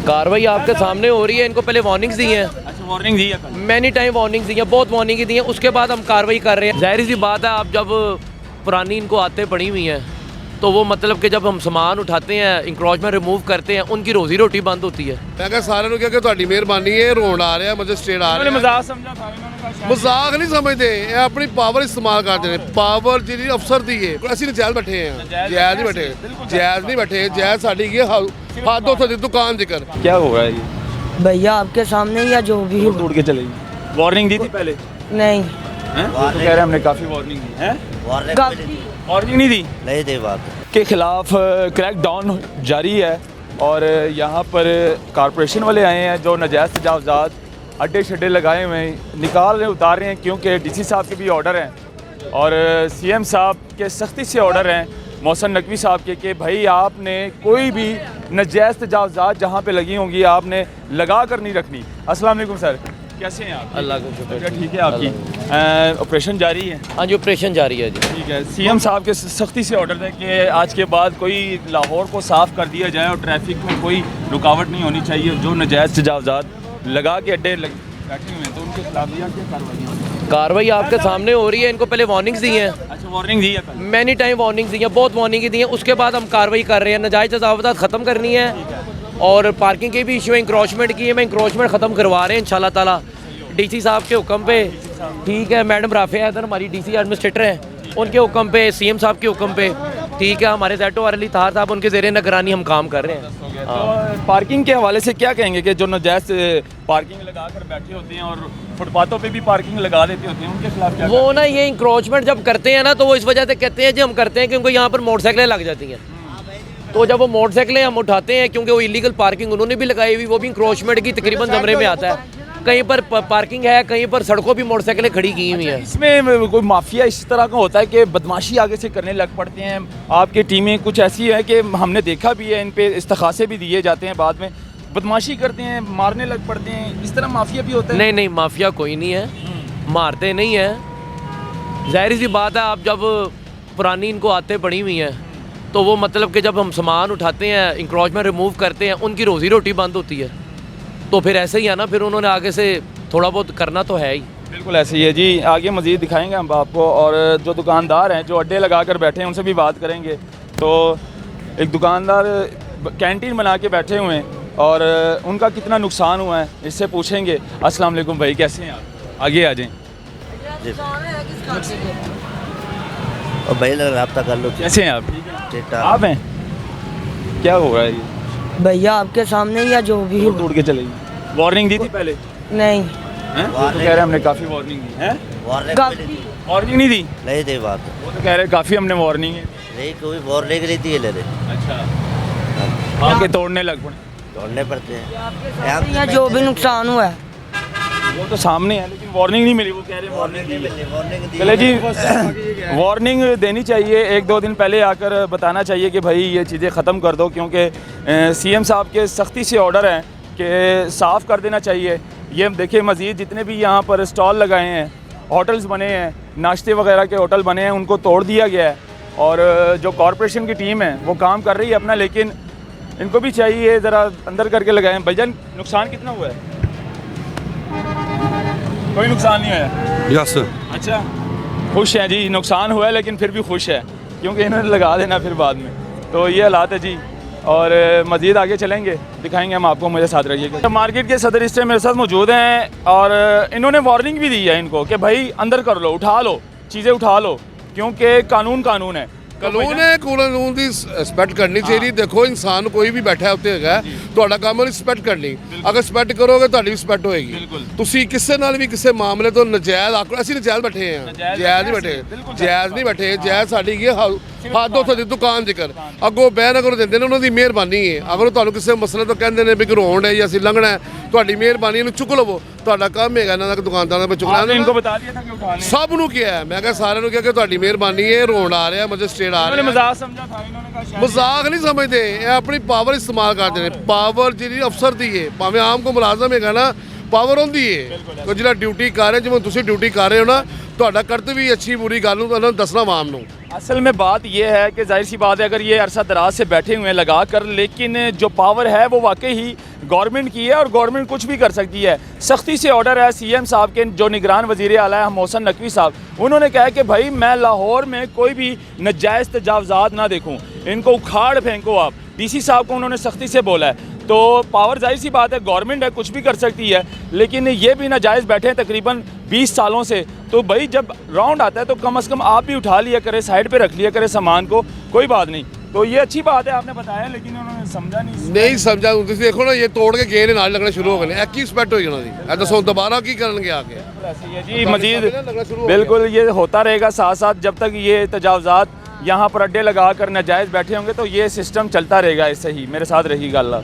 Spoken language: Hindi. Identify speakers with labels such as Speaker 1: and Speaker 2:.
Speaker 1: कार्रवाई आपके सामने हो रही है। इनको पहले वार्निंग्स दी हैं।
Speaker 2: अच्छा, वार्निंग दी है कल?
Speaker 1: मैनी टाइम वार्निंग्स दी हैं, बहुत वार्निंग दी हैं। उसके बाद हम कार्रवाई कर रहे हैं। जाहिर सी बात है, आप जब पुरानी इनको आते पड़ी हुई हैं तो वो मतलब कि जब हम सामान उठाते हैं, इंक्रोचमेंट रिमूव करते हैं, उनकी रोजी रोटी बंद होती है।
Speaker 3: मैं कहा सारे ਨੂੰ ਕਿ ਤੁਹਾਡੀ ਮਿਹਰਬਾਨੀ ਹੈ ਰੋਣ ਆ ਰਿਹਾ ਮਜਿਸਟ੍ਰੇਟ ਆ
Speaker 2: उन्होंने
Speaker 3: ਰਿਹਾ
Speaker 2: मजाक समझा था, इन्होंने कहा शायद-
Speaker 3: ਮਜ਼ਾਕ ਨਹੀਂ ਸਮਝਦੇ ਇਹ ਆਪਣੀ ਪਾਵਰ ਇਸਤੇਮਾਲ ਕਰਦੇ ਨੇ ਪਾਵਰ ਜਿਹੜੀ ਅਫਸਰ ਦੀ ਹੈ ਅਸੀਂ ਨਜਾਇਜ਼ ਬੈਠੇ ਹਾਂ ਜਾਇਜ਼ ਨਹੀਂ ਬੈਠੇ ਜਾਇਜ਼ ਨਹੀਂ ਬੈਠੇ ਜਾਇਜ਼ ਸਾਡੀ ਕੀ ਹੱਦ ਉੱਥੇ ਦੀ ਦੁਕਾਨ ਜ਼ਿਕਰ
Speaker 2: क्या हो रहा है ये?
Speaker 4: भैया आपके सामने या जो भी हो।
Speaker 2: तोड़ के चलेगी। वार्निंग दी थी पहले?
Speaker 4: नहीं
Speaker 2: हैं? वो तो कह रहे हैं हमने काफ़ी वार्निंग दी है। वार्निंग नहीं दी
Speaker 5: नहीं दे बात
Speaker 2: के खिलाफ क्रैकडाउन जारी है और यहाँ पर कारपोरेशन वाले आए हैं जो नाजायज़ तजावज़ात अड्डे शड्डे लगाए हुए हैं, निकाल रहे उतार रहे हैं क्योंकि डीसी साहब के भी ऑर्डर हैं और सीएम साहब के सख्ती से ऑर्डर हैं मोहसिन नकवी साहब के कि भाई आपने कोई भी नाजायज़ तजावज़ात जहाँ पे लगी होंगी आपने लगा कर नहीं रखनी। अस्सलाम वालेकुम सर, कैसे हैं आप?
Speaker 1: अल्लाह का शुक्र।
Speaker 2: क्या ठीक है आपकी? ऑपरेशन जारी है?
Speaker 1: हाँ जी, ऑपरेशन जारी है जी।
Speaker 2: ठीक है। सीएम साहब के सख्ती से ऑर्डर है कि आज के बाद कोई लाहौर को साफ़ कर दिया जाए और ट्रैफिक में कोई रुकावट नहीं होनी चाहिए। जो नाजायज़ तजावज़ात लगा के अड्डे बैठे हुए हैं तो उनके खिलाफ क्या कार्रवाई होगी?
Speaker 1: कार्रवाई आपके सामने हो रही है। इनको पहले वार्निंग्स दी हैं।
Speaker 2: अच्छा, वार्निंग दी है कल?
Speaker 1: मैनी टाइम वार्निंग्स दी हैं, बहुत वार्निंग दी हैं। उसके बाद हम कार्रवाई कर रहे हैं। नाजायज़ तजावज़ात ख़त्म करनी है और पार्किंग के भी इशू है, इंक्रोचमेंट की है। मैं इंक्रोचमेंट ख़त्म करवा रहे हैं इंशाल्लाह ताला डीसी साहब के हुक्म पे। ठीक है, मैडम राफिया हैदर हमारी डीसी एडमिनिस्ट्रेटर हैं, उनके हुक्म पे, सीएम साहब के हुक्म पे। ठीक है, हमारे ज़ैटो अली तार साहब उनके ज़ेरे निगरानी हम काम कर रहे हैं।
Speaker 2: तो पार्किंग के हवाले से क्या कहेंगे कि जो नाजायज़ पार्किंग लगा कर बैठे होते हैं और फुटपाथों पे भी पार्किंग लगा देते होते हैं उनके खिलाफ क्या?
Speaker 1: वो ना ये इंक्रोचमेंट जब करते हैं ना तो वो इस वजह से कहते हैं जी हम करते हैं क्योंकि यहाँ पर मोटरसाइकिलें लग जाती हैं। तो जब वो मोटरसाइकिलें हम उठाते हैं क्योंकि वो इलीगल पार्किंग उन्होंने भी लगाई हुई, वो भी इंक्रोचमेंट की तकरीबन ज़मरे में आता है। कहीं पर पार्किंग है, कहीं पर सड़कों भी मोटरसाइकिलें खड़ी की हुई हैं।
Speaker 2: इसमें कोई माफिया इस तरह का होता है कि बदमाशी आगे से करने लग पड़ते हैं। आपकी टीमें कुछ ऐसी है कि हमने देखा भी है, इन पे इस्तखासे भी दिए जाते हैं, बाद में बदमाशी करते हैं, मारने लग पड़ते हैं। इस तरह माफिया भी होता है?
Speaker 1: नहीं नहीं, माफिया कोई नहीं है, मारते नहीं है। जाहिर सी बात है, आप जब पुरानी इनको आते पड़ी हुई हैं तो वो मतलब कि जब हम सामान उठाते हैं, इंक्रोचमेंट रिमूव करते हैं, उनकी रोजी रोटी बंद होती है। तो फिर ऐसे ही है ना, फिर उन्होंने आगे से थोड़ा बहुत करना तो है ही।
Speaker 2: बिल्कुल ऐसे ही है जी। आगे मज़ीद दिखाएंगे हम आपको और जो दुकानदार हैं जो अड्डे लगा कर बैठे हैं उनसे भी बात करेंगे। तो एक दुकानदार कैंटीन बना के बैठे हुए हैं और उनका कितना नुकसान हुआ है इससे पूछेंगे। अस्सलाम वालेकुम भाई, कैसे हैं आप? आगे आ जाएं।
Speaker 5: और भाई रब्ता कर लो।
Speaker 2: कैसे हैं आप?
Speaker 5: ठीक
Speaker 2: आप हैं? क्या हो रहा है ये?
Speaker 4: भैया आपके सामने या जो भी हो।
Speaker 2: तोड़ के चलेगी। वार्निंग दी थी पहले?
Speaker 4: नहीं
Speaker 2: हैं? वो तो कह रहे हैं हमने काफ़ी वार्निंग दी है। वार्निंग नहीं दी?
Speaker 5: नहीं दे बात
Speaker 2: वो तो कह रहे हैं काफ़ी हमने वार्निंग है।
Speaker 5: नहीं कोई वार्निंग नहीं दी है ले
Speaker 2: अच्छा, आके तोड़ने लग पड़े।
Speaker 5: दौड़ने पड़ते हैं
Speaker 4: या जो भी नुकसान हुआ है
Speaker 2: वो तो सामने है लेकिन वार्निंग नहीं मिली। वो कह रहे हैं वार्निंग दी है।
Speaker 5: वार्निंग दी
Speaker 2: चले जी, वार्निंग देनी चाहिए, एक दो दिन पहले आकर बताना चाहिए कि भाई ये चीज़ें ख़त्म कर दो क्योंकि सीएम साहब के सख्ती से ऑर्डर हैं कि साफ़ कर देना चाहिए। ये देखिए मज़ीद जितने भी यहाँ पर स्टॉल लगाए हैं, होटल्स बने हैं, नाश्ते वगैरह के होटल बने हैं, उनको तोड़ दिया गया है और जो कॉरपोरेशन की टीम है वो काम कर रही है अपना, लेकिन इनको भी चाहिए ज़रा अंदर करके लगाएं। भाईजान नुकसान कितना हुआ है? कोई नुकसान नहीं हुआ?
Speaker 6: यस।
Speaker 2: अच्छा, खुश हैं जी। नुकसान हुआ है लेकिन फिर भी खुश है क्योंकि इन्होंने लगा देना फिर बाद में। तो ये हालात है जी और मज़ीद आगे चलेंगे, दिखाएंगे हम आपको, मेरे साथ रहिएगा। मार्केट के सदर इस टाइम मेरे साथ मौजूद हैं और इन्होंने वार्निंग भी दी है इनको कि भाई अंदर कर लो, उठा लो, चीज़ें उठा लो क्योंकि कानून है।
Speaker 3: ਕਾਨੂੰਨ ਹੈ, ਕਾਨੂੰਨ ਦੀ ਰਿਸਪੈਕਟ ਕਰਨੀ ਚਾਹੀਦੀ। ਦੇਖੋ ਇਨਸਾਨ ਕੋਈ ਵੀ ਬੈਠਾ ਉੱਤੇ ਹੈਗਾ, ਤੁਹਾਡਾ ਕੰਮ ਹੈ ਰਿਸਪੈਕਟ ਕਰਨੀ। ਅਗਰ ਰਿਸਪੈਕਟ ਕਰੋਗੇ ਤੁਹਾਡੀ ਰਿਸਪੈਕਟ ਹੋਏਗੀ। ਤੁਸੀਂ ਕਿਸੇ ਨਾਲ ਵੀ ਕਿਸੇ ਮਾਮਲੇ ਤੋਂ ਨਜਾਇਜ਼ ਆਕੜ, ਅਸੀਂ ਨਜਾਇਜ਼ ਬੈਠੇ ਹਾਂ, ਜਾਇਜ਼ ਨਹੀਂ ਬੈਠੇ, ਜਾਇਜ਼ ਨਹੀਂ ਬੈਠੇ, ਜਾਇਜ਼ ਸਾਡੀ ਕੀ ਹੱਦ ਉੱਥੇ ਦੀ ਦੁਕਾਨ ਜ਼ਿਕਰ ਅੱਗੋਂ ਬਹਿਣ ਅਗਰ ਦਿੰਦੇ ਨੇ ਉਹਨਾਂ ਦੀ ਮਿਹਰਬਾਨੀ ਹੈ। ਅਗਰ ਤੁਹਾਨੂੰ ਕਿਸੇ ਮਸਲੇ ਤੋਂ ਕਹਿੰਦੇ ਨੇ ਵੀ ਗਰਾਊਂਡ ਹੈ ਜਾਂ ਅਸੀਂ ਲੰਘਣਾ ਹੈ, ਤੁਹਾਡੀ ਮਿਹਰਬਾਨੀ ਇਹਨੂੰ ਚੁੱਕ ਲਵੋ, ਤੁਹਾਡਾ ਕੰਮ ਹੈਗਾ ਇਹਨਾਂ ਦਾ ਦੁਕਾਨਦਾਰਾਂ ਦਾ ਚੁੱਕਣਾ।
Speaker 2: इनको बता दिया था कि उठाने।
Speaker 3: ਸਭ ਨੂੰ ਕਿਹਾ ਹੈ, ਮੈਂ ਕਿਹਾ ਸਾਰਿਆਂ ਨੂੰ ਕਿਹਾ ਕਿ ਤੁਹਾਡੀ ਮਿਹਰਬਾਨੀ ਹੈ ਰੋਣ ਆ ਰਿਹਾ ਮਜਿਸਟ੍ਰੇਟ ਆ
Speaker 2: उन्होंने
Speaker 3: ਰਿਹਾ।
Speaker 2: मजाक समझा था, इन्होंने कहा शायद-
Speaker 3: ਮਜ਼ਾਕ ਨਹੀਂ ਸਮਝਦੇ ਇਹ ਆਪਣੀ ਪਾਵਰ ਇਸਤੇਮਾਲ ਕਰਦੇ ਨੇ। ਪਾਵਰ ਜਿਹੜੀ ਅਫਸਰ ਦੀ ਹੈ, ਭਾਵੇਂ ਆਮ ਕੋ ਮੁਲਾਜ਼ਮ ਹੈਗਾ ਨਾ, ਪਾਵਰ ਹੁੰਦੀ ਹੈ। ਕੋਈ ਜਿਹੜਾ ਡਿਊਟੀ ਕਰ ਰਿਹਾ, ਜਿਵੇਂ ਤੁਸੀਂ ਡਿਊਟੀ ਕਰ ਰਹੇ ਹੋ ਨਾ, ਤੁਹਾਡਾ ਕਰਤੱਵ ਵੀ ਅੱਛੀ ਬੁਰੀ ਗੱਲ ਨੂੰ ਤੁਹਾਨੂੰ ਦੱਸਣਾ ਆਵਾਮ ਨੂੰ।
Speaker 2: असल में बात यह है कि जाहिर सी बात है अगर ये अरसा दराज से बैठे हुए हैं लगा कर, लेकिन जो पावर है वो वाकई ही गवर्नमेंट की है और गवर्नमेंट कुछ भी कर सकती है। सख्ती से ऑर्डर है सीएम साहब के, जो निगरान वज़ीर आला है मोहसिन नकवी साहब, उन्होंने कहा कि भाई मैं लाहौर में कोई भी नाजायज़ तजावज़ात ना देखूँ, इनको उखाड़ फेंको आप। डीसी साहब को उन्होंने सख्ती से बोला है। तो पावर जाहिर सी बात है गवर्नमेंट है, कुछ भी कर सकती है, लेकिन ये भी नाजायज़ बैठे हैं तकरीबन 20 सालों से। तो भाई जब राउंड आता है तो कम से कम आप भी उठा लिया करें, साइड पे रख लिया करें सामान को, कोई बात नहीं। तो ये अच्छी बात है आपने बताया, लेकिन उन्होंने समझा नहीं
Speaker 3: समझा। ਤੁਸੀਂ ਦੇਖੋ ਨਾ ਇਹ ਤੋੜ ਕੇ ਗਏ ਨੇ ਨਾਲ ਲੱਗਣਾ ਸ਼ੁਰੂ ਹੋ ਗਏ ਨੇ, ਇਹ ਕੀ ਸਪੈਟ ਹੋਈ ਉਹਨਾਂ ਦੀ, ਇਹ ਦੱਸੋ ਦੁਬਾਰਾ ਕੀ ਕਰਨਗੇ आके।
Speaker 2: ऐसी है जी मजीद बिल्कुल ये होता रहेगा साथ साथ जब तक ये तजावज़ात यहाँ पर अड्डे लगा कर नाजायज़ बैठे होंगे तो ये सिस्टम चलता रहेगा ऐसे ही। मेरे साथ रही गल।